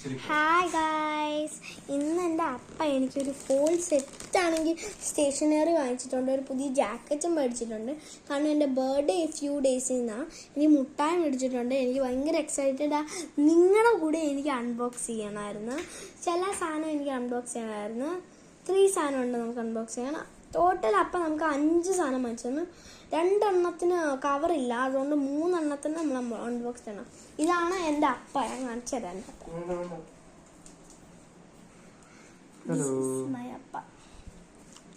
Hi guys, ഇന്ന് എൻ്റെ അപ്പ എനിക്കൊരു ഫോൾ സെറ്റാണെങ്കിൽ സ്റ്റേഷനറി വാങ്ങിച്ചിട്ടുണ്ട്. ഒരു പുതിയ ജാക്കറ്റും മേടിച്ചിട്ടുണ്ട്. കാരണം എൻ്റെ ബർത്ത്ഡേ ഫ്യൂ ഡേയ്സിൽ നിന്നാണ്. എനിക്ക് മുട്ടായി മേടിച്ചിട്ടുണ്ട്. എനിക്ക് ഭയങ്കര എക്സൈറ്റഡാണ്. നിങ്ങളുടെ കൂടെ എനിക്ക് അൺബോക്സ് ചെയ്യണമായിരുന്നു. ചില സാധനം എനിക്ക് അൺബോക്സ് ചെയ്യണമായിരുന്നു. 3 സാധനം ഉണ്ട് നമുക്ക് അൺബോക്സ് ചെയ്യണം. ടോട്ടൽ അപ്പം നമുക്ക് 5 സാധനം വാങ്ങിച്ചു. 2 എണ്ണത്തിന് കവറില്ല, അതുകൊണ്ട് 3 എണ്ണത്തിന് നമ്മൾ അൺബോക്സ് ചെയ്യണം. ഇതാണ് എൻ്റെ അപ്പ. ഞാൻ കാണിച്ചു തരാം.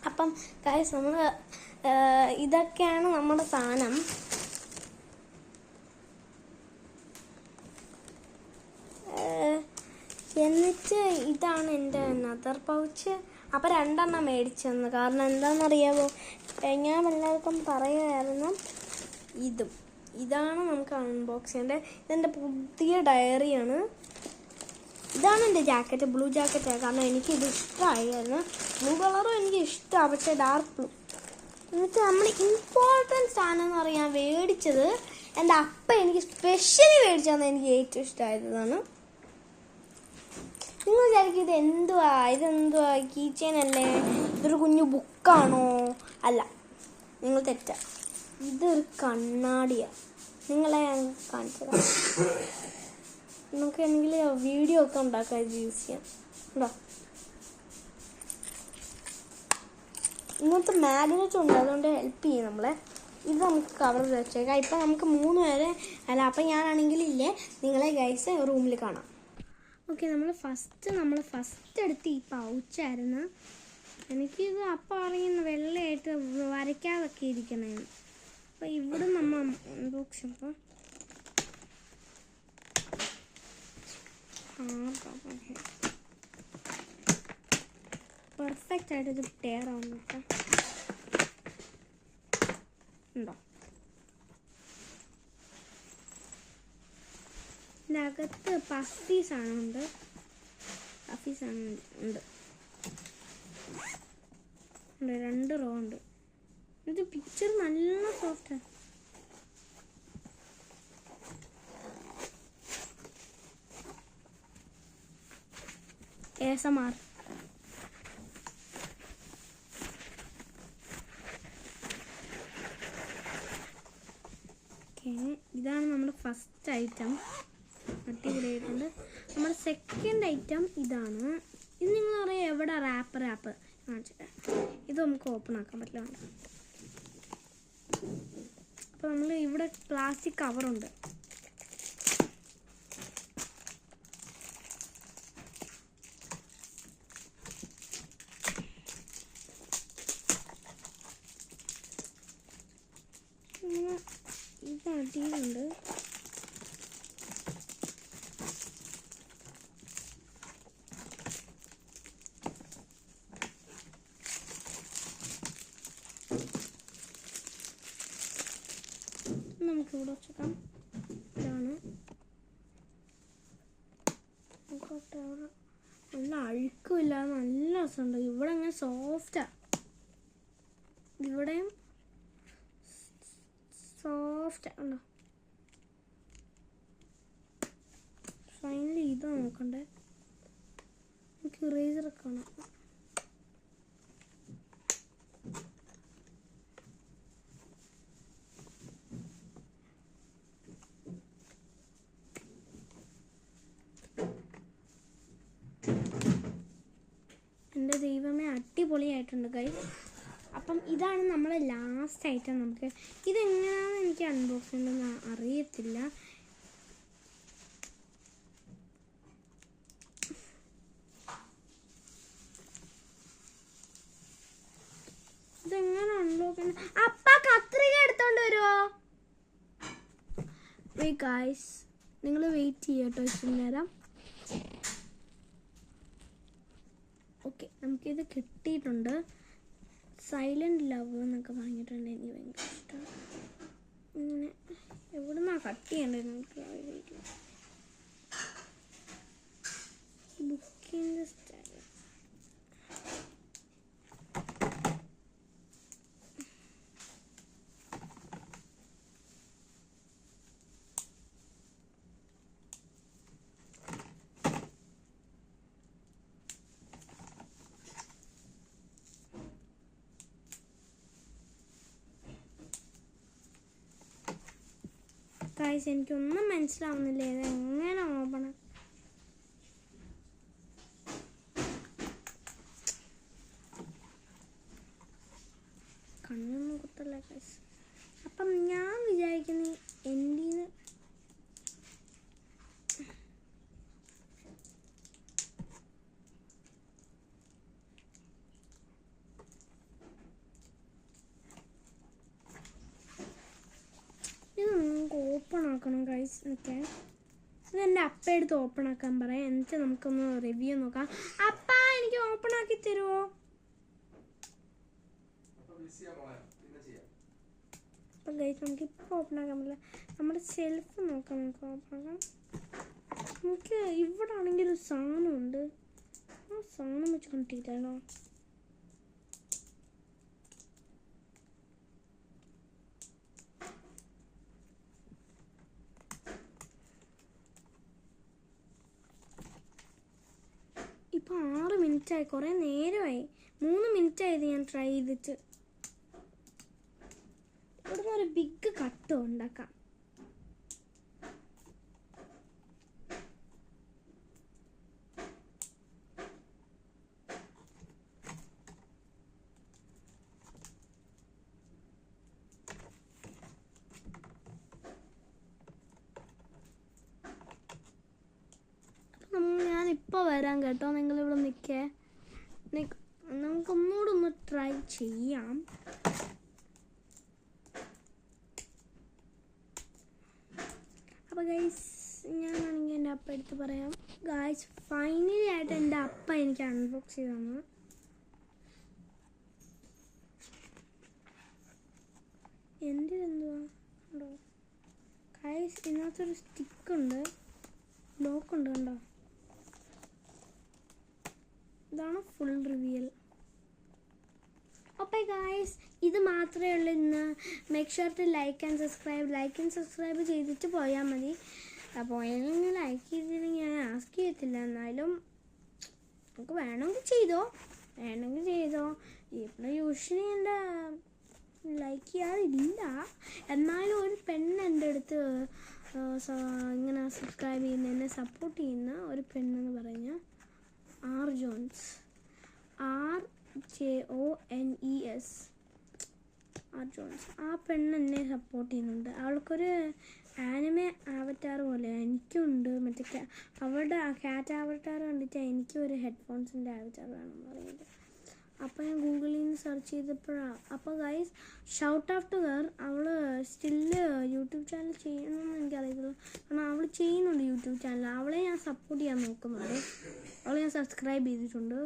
അപ്പം ഗൈസ്, നമ്മൾ ഇതൊക്കെയാണ് നമ്മുടെ സാധനം. എന്നിട്ട് ഇതാണ് എൻ്റെ നദർ പൗച്ച്. അപ്പം 2 എണ്ണം മേടിച്ചെന്ന്. കാരണം എന്താണെന്നറിയാമോ, ഞാൻ എല്ലാവർക്കും പറയുമായിരുന്നു. ഇതാണ് നമുക്ക് അൺബോക്സ് ചെയ്യേണ്ടത്. ഇതെൻ്റെ പുതിയ ഡയറിയാണ്. ഇതാണ് എൻ്റെ ജാക്കറ്റ്, ബ്ലൂ ജാക്കറ്റാണ്. കാരണം എനിക്കിത് ഇഷ്ടമായിരുന്നു. ബ്ലൂ കളറും എനിക്ക് ഇഷ്ടമാണ്, പക്ഷേ ഡാർക്ക് ബ്ലൂ. എന്നിട്ട് നമ്മൾ ഇമ്പോർട്ടൻറ്റ് സാധനം എന്ന് പറയാൻ മേടിച്ചത് എൻ്റെ അപ്പ എനിക്ക് സ്പെഷ്യലി മേടിച്ചതെന്ന് എനിക്ക് ഏറ്റവും ഇഷ്ടമായതാണ്. നിങ്ങൾ വിചാരിക്കും ഇതെന്തുവാ കീ ചെയിൻ അല്ലേ, ഇതൊരു കുഞ്ഞു ബുക്കാണോ? അല്ല, നിങ്ങൾ തെറ്റാ. ഇതൊരു കണ്ണാടിയാണ്. നിങ്ങളെ ഞാൻ കാണിച്ചത്. നമുക്ക് എങ്കിൽ വീഡിയോ ഒക്കെ ഉണ്ടാക്കാം ഇത് യൂസ് ചെയ്യാം. ഉണ്ടോ? ഇങ്ങനത്തെ മാഗ്നറ്റ് ഉണ്ട്, അതുകൊണ്ട് ഹെൽപ്പ് ചെയ്യും നമ്മളെ. ഇത് നമുക്ക് കവർ വെച്ചേക്കാം. ഇപ്പം നമുക്ക് 3 പേരെ അല്ല. അപ്പം ഞാനാണെങ്കിൽ ഇല്ലേ, നിങ്ങളെ ഗൈസ് റൂമിൽ കാണാം. ഓക്കെ, നമ്മൾ ഫസ്റ്റ് എടുത്ത് ഈ പൗച്ചായിരുന്നു. എനിക്കിത് അപ്പം അറിയുന്ന വെള്ളയായിട്ട് വരയ്ക്കാതൊക്കെ ഇരിക്കണേന്ന്. അപ്പോൾ ഇവിടെ നമ്മൾ അൺബോക്സ് ചെയ്യുമ്പോൾ പെർഫെക്റ്റ് ആയിട്ട് ഇത് ടയർ ആവുന്നു ഉണ്ടോ? ഇതിനകത്ത് പഫി സാധനം ഉണ്ട്. ഉണ്ട് 2 റോ ഉണ്ട്. ഇത് പിക്ചർ നല്ല സോഫ്റ്റാണ്. ASMR. ഇതാണ് നമ്മുടെ ഫസ്റ്റ് ഐറ്റം. അടിപൊളിയായിട്ടുണ്ട്. നമ്മുടെ സെക്കൻഡ് ഐറ്റം ഇതാണ്. ഇത് നിങ്ങൾ പറയാം എവിടെ റാപ്പ് കാണിച്ചിട്ട്. ഇത് നമുക്ക് ഓപ്പൺ ആക്കാൻ പറ്റില്ല. അപ്പോൾ നമ്മൾ ഇവിടെ പ്ലാസ്റ്റിക് കവറുണ്ട്. ഇത് അടിയിലുണ്ട്. നമുക്കിവിടെ വെച്ചേക്കാം. ഇതാണ് നല്ല അഴുക്കുമില്ലാതെ നല്ല രസമുണ്ട്. ഇവിടെ അങ്ങനെ സോഫ്റ്റാണ്. ഇവിടെയും സോഫ്റ്റ് ഉണ്ടോ? ഫൈനലി ഇത് നോക്കണ്ടേ, എനിക്ക് ഇറേസറൊക്കെ കാണാം. എൻ്റെ ദൈവമേ, അടിപൊളിയായിട്ടുണ്ട് ഗൈസ്. അപ്പം ഇതാണ് നമ്മളെ ലാസ്റ്റ് ഐറ്റം. നമുക്ക് ഇതെങ്ങനെയാണെന്ന് എനിക്ക് അൺബോക്സ് ചെയ്യണമെന്ന് അറിയത്തില്ല. ഇതെങ്ങനെ അൺബോക്സ് ചെയ്യണം? അപ്പ കത്രിക എടുത്തോണ്ട് വരുമോ? ഗൈസ്, നിങ്ങൾ വെയിറ്റ് ചെയ്യട്ടോ ഇച്ചിരി നേരം. ഓക്കെ, നമുക്കിത് കിട്ടിയിട്ടുണ്ട്. സൈലൻറ്റ് ലവ് എന്നൊക്കെ പറഞ്ഞിട്ടുണ്ട്. എനിക്ക് ഭയങ്കര ഇഷ്ടമാണ്. ഇങ്ങനെ എവിടുന്നാണ് കട്ട് ചെയ്യേണ്ടത് നമുക്ക് അറിയില്ല. ബുക്കിൻ്റെ സ്റ്റൈൽ ഗൈസ് എനിക്കൊന്നും മനസ്സിലാവുന്നില്ല ഇത് എങ്ങനെ ഓപ്പൺ കണ്ണൊന്നും കുത്തല്ല ഗൈസ്. അപ്പം ഞാൻ വിചാരിക്കുന്നത് എൻ്റെ ഇത് നമുക്ക് ഓപ്പൺ ആക്കണം ഗൈസ്. ഓക്കെ, ഇതെൻ്റെ അപ്പ എടുത്ത് ഓപ്പൺ ആക്കാൻ പറയാം, എന്നിട്ട് നമുക്കൊന്ന് റിവ്യൂ നോക്കാം. അപ്പ എനിക്ക് ഓപ്പൺ ആക്കി തരുമോ? അപ്പം ഗൈസ് നമുക്കിപ്പോൾ ഓപ്പൺ ആക്കാൻ പറ്റില്ല. നമ്മുടെ ഷെൽഫ് നോക്കാം, നമുക്ക് ഓപ്പൺ ആക്കാം. നമുക്ക് ഇവിടെ ആണെങ്കിൽ ഒരു സാധനമുണ്ട്, ആ സാധനം വെച്ച് കണ്ടിട്ടില്ലല്ലോ. ഇപ്പം 6 മിനിറ്റായി, കുറേ നേരമായി, 3 മിനിറ്റായത് ഞാൻ ട്രൈ ചെയ്തിട്ട്. ഇവിടുന്ന് ഒരു ബിഗ് കട്ട് ഉണ്ടാക്കാം. ഞാനിപ്പോൾ വരാം കേട്ടോ, നിങ്ങളിവിടെ നിൽക്കേ. നമുക്കൊന്നുകൂടെ ഒന്ന് ട്രൈ ചെയ്യാം. അപ്പോൾ ഗൈസ് ഞാനാണെങ്കിൽ എൻ്റെ അപ്പ എടുത്ത് പറയാം. ഗൈസ് ഫൈനലി ആയിട്ട് എൻ്റെ അപ്പ എനിക്ക് അൺബോക്സ് ചെയ്ത് തന്നു. എൻ്റെ എന്തുവാ ഉണ്ടോ ഗൈസ്, ഇതിനകത്തൊരു സ്റ്റിക്കുണ്ട്, ലോക്കുണ്ട് കണ്ടോ. ഇതാണ് ഫുൾ റിവ്യൽ. അപ്പോൾ ഗൈസ് ഇത് മാത്രമേ ഉള്ളൂ ഇന്ന്. Make sure to like and subscribe ചെയ്തിട്ട് പോയാൽ മതി. അപ്പോൾ നിങ്ങൾ ലൈക്ക് ചെയ്തില്ലെങ്കിൽ ഞാൻ ആസ്ക് ചെയ്യത്തില്ല, എന്നാലും നമുക്ക് വേണമെങ്കിൽ ചെയ്തോ. ഇപ്പോൾ യൂഷ്വലി എൻ്റെ ലൈക്ക് ചെയ്യാറില്ല, എന്നാലും ഒരു പെണ്ണ് എൻ്റെ അടുത്ത് ഇങ്ങനെ സബ്സ്ക്രൈബ് ചെയ്യുന്ന, എന്നെ സപ്പോർട്ട് ചെയ്യുന്ന ഒരു പെണ്ണെന്ന് പറഞ്ഞാൽ R Jones, RJONES, R Jones. ആ പെണ്ണ് എന്നെ സപ്പോർട്ട് ചെയ്യുന്നുണ്ട്. അവൾക്കൊരു ആനിമെ ആവറ്റാർ പോലെ എനിക്കുണ്ട്. മറ്റേ അവളുടെ ക്യാറ്റ് ആവറ്റാർ കണ്ടിട്ട് എനിക്കും ഒരു ഹെഡ്ഫോൺസിൻ്റെ ആവറ്റാർ വേണമെന്ന് പറയുന്നത്. അപ്പോൾ ഞാൻ ഗൂഗിളിൽ നിന്ന് സെർച്ച് ചെയ്തപ്പോഴാണ്. അപ്പോൾ guys shout out to her. അവൾ സ്റ്റില്ല് യൂട്യൂബ് ചാനൽ ചെയ്യണമെന്ന് എനിക്കറിയത്തില്ല, കാരണം അവൾ ചെയ്യുന്നുണ്ട് യൂട്യൂബ് ചാനൽ. അവളെ ഞാൻ സപ്പോർട്ട് ചെയ്യാൻ നോക്കുന്നുണ്ട്. അവളെ ഞാൻ സബ്സ്ക്രൈബ് ചെയ്തിട്ടുണ്ട്.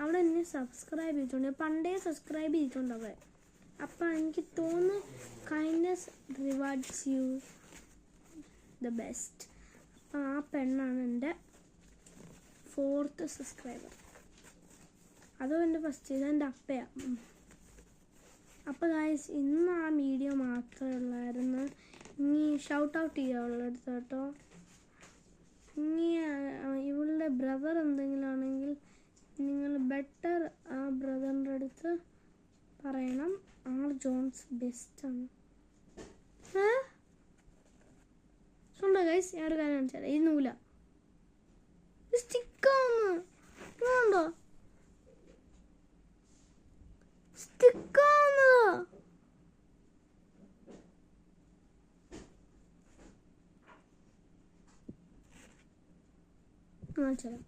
അവളെന്നെ സബ്സ്ക്രൈബ് ചെയ്തിട്ടുണ്ട്, പണ്ടേ സബ്സ്ക്രൈബ് ചെയ്തിട്ടുണ്ട് അവളെ. അപ്പം എനിക്ക് തോന്നുന്നു kindness rewards you the best. അപ്പം ആ പെണ്ണാണ് എൻ്റെ 4th സബ്സ്ക്രൈബർ. അതും എൻ്റെ ഫസ്റ്റ്, ഇതെൻ്റെ അപ്പയാണ്. അപ്പോൾ ഗൈസ് ഇന്ന് ആ വീഡിയോ മാത്രമേ ഉള്ളായിരുന്നു. ഇനി ഷൗട്ട് ഔട്ട് ചെയ്യാനുള്ളടുത്ത് കേട്ടോ. ഇനി ഇവളുടെ ബ്രദർ എന്തെങ്കിലും ആണെങ്കിൽ നിങ്ങൾ ബെറ്റർ ആ ബ്രദറിൻ്റെ അടുത്ത് പറയണം, ആർ ജോൺസ് ബെസ്റ്റാണ്. ഉണ്ടോ ഗൈസ്, ഞാൻ ഒരു കാര്യം കാണിച്ചാൽ ഈ നൂല സ്റ്റിക്കാന്ന് ഉണ്ടോ, സ്റ്റിക്കാന്ന് കാണിച്ചാൽ.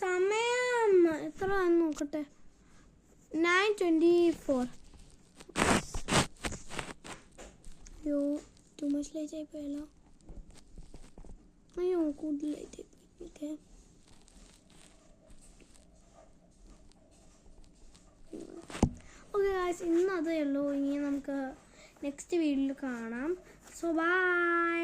സമയം എത്ര നോക്കട്ടെ, 9:24. അയ്യോ ടു മച്ച് ലേറ്റ് ആയിപ്പോയല്ലോ. അയ്യോ കൂടുതൽ ലേറ്റ് ആയിപ്പോയി. ഓക്കെ ഗായ്സ് ഇന്ന് അതേ ഉള്ളൂ. ഇനി നമുക്ക് നെക്സ്റ്റ് വീഡിയോയിൽ കാണാം. So by.